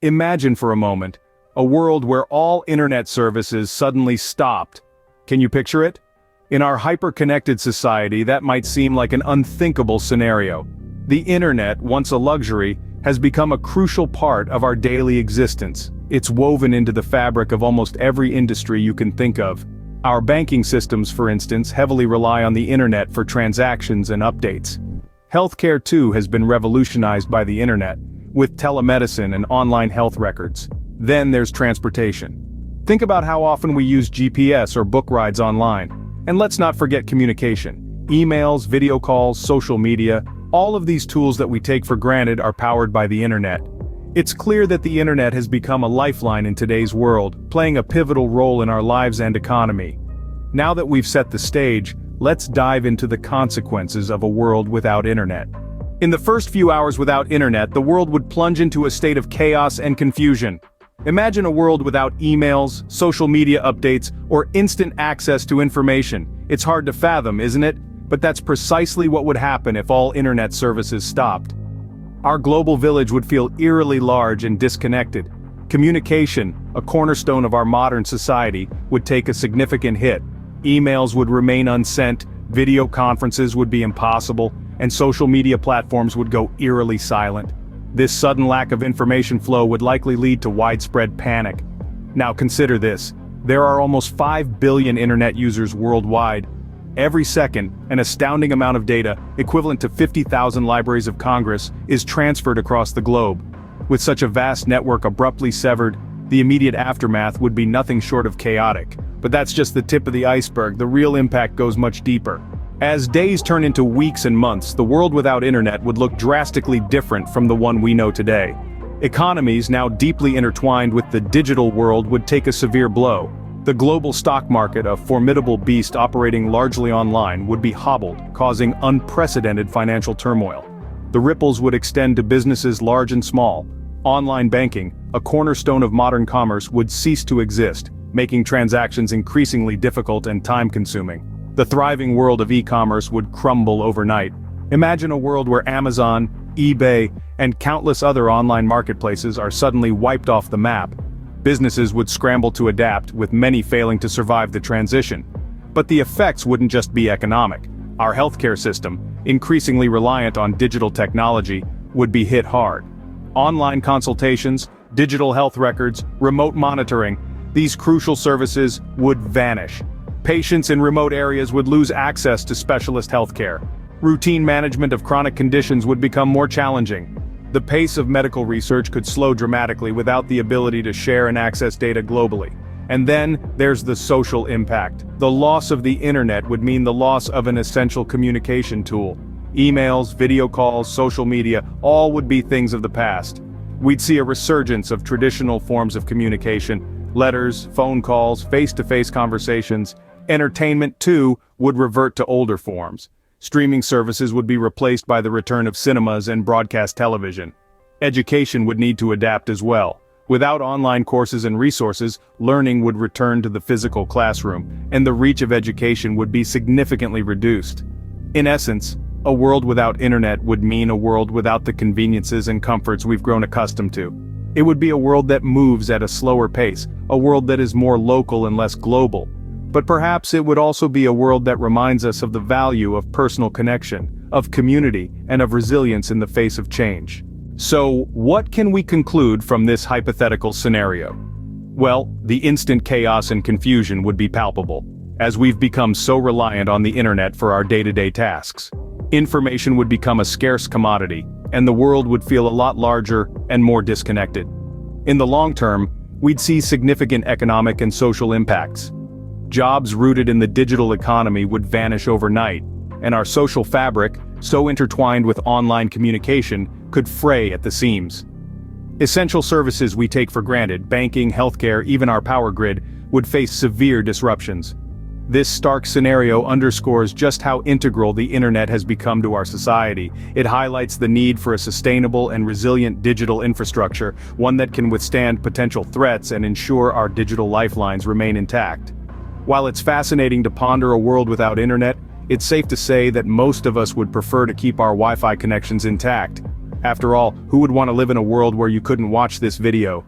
Imagine for a moment, a world where all internet services suddenly stopped. Can you picture it? In our hyper-connected society, that might seem like an unthinkable scenario. The internet, once a luxury, has become a crucial part of our daily existence. It's woven into the fabric of almost every industry you can think of. Our banking systems, for instance, heavily rely on the internet for transactions and updates. Healthcare too has been revolutionized by the internet, with telemedicine and online health records. Then there's transportation. Think about how often we use GPS or book rides online. And let's not forget communication. Emails, video calls, social media, all of these tools that we take for granted are powered by the internet. It's clear that the internet has become a lifeline in today's world, playing a pivotal role in our lives and economy. Now that we've set the stage, let's dive into the consequences of a world without internet. In the first few hours without internet, the world would plunge into a state of chaos and confusion. Imagine a world without emails, social media updates, or instant access to information. It's hard to fathom, isn't it? But that's precisely what would happen if all internet services stopped. Our global village would feel eerily large and disconnected. Communication, a cornerstone of our modern society, would take a significant hit. Emails would remain unsent, video conferences would be impossible, and social media platforms would go eerily silent. This sudden lack of information flow would likely lead to widespread panic. Now consider this. There are almost 5 billion internet users worldwide. Every second, an astounding amount of data, equivalent to 50,000 libraries of Congress, is transferred across the globe. With such a vast network abruptly severed, the immediate aftermath would be nothing short of chaotic. But that's just the tip of the iceberg. The real impact goes much deeper. As days turn into weeks and months, the world without internet would look drastically different from the one we know today. Economies, now deeply intertwined with the digital world, would take a severe blow. The global stock market, a formidable beast operating largely online, would be hobbled, causing unprecedented financial turmoil. The ripples would extend to businesses large and small. Online banking, a cornerstone of modern commerce, would cease to exist, making transactions increasingly difficult and time-consuming. The thriving world of e-commerce would crumble overnight. Imagine a world where Amazon, eBay, and countless other online marketplaces are suddenly wiped off the map. Businesses would scramble to adapt, with many failing to survive the transition. But the effects wouldn't just be economic. Our healthcare system, increasingly reliant on digital technology, would be hit hard. Online consultations, digital health records, remote monitoring, these crucial services would vanish. Patients in remote areas would lose access to specialist healthcare. Routine management of chronic conditions would become more challenging. The pace of medical research could slow dramatically without the ability to share and access data globally. And then, there's the social impact. The loss of the internet would mean the loss of an essential communication tool. Emails, video calls, social media, all would be things of the past. We'd see a resurgence of traditional forms of communication: letters, phone calls, face-to-face conversations. Entertainment, too, would revert to older forms. Streaming services would be replaced by the return of cinemas and broadcast television. Education would need to adapt as well. Without online courses and resources, learning would return to the physical classroom, and the reach of education would be significantly reduced. In essence, a world without internet would mean a world without the conveniences and comforts we've grown accustomed to. It would be a world that moves at a slower pace, a world that is more local and less global. But perhaps it would also be a world that reminds us of the value of personal connection, of community, and of resilience in the face of change. So, what can we conclude from this hypothetical scenario? Well, the instant chaos and confusion would be palpable, as we've become so reliant on the internet for our day-to-day tasks. Information would become a scarce commodity, and the world would feel a lot larger and more disconnected. In the long term, we'd see significant economic and social impacts. Jobs rooted in the digital economy would vanish overnight, and our social fabric, so intertwined with online communication, could fray at the seams. Essential services we take for granted, banking, healthcare, even our power grid, would face severe disruptions. This stark scenario underscores just how integral the internet has become to our society. It highlights the need for a sustainable and resilient digital infrastructure, one that can withstand potential threats and ensure our digital lifelines remain intact. While it's fascinating to ponder a world without internet, it's safe to say that most of us would prefer to keep our Wi-Fi connections intact. After all, who would want to live in a world where you couldn't watch this video?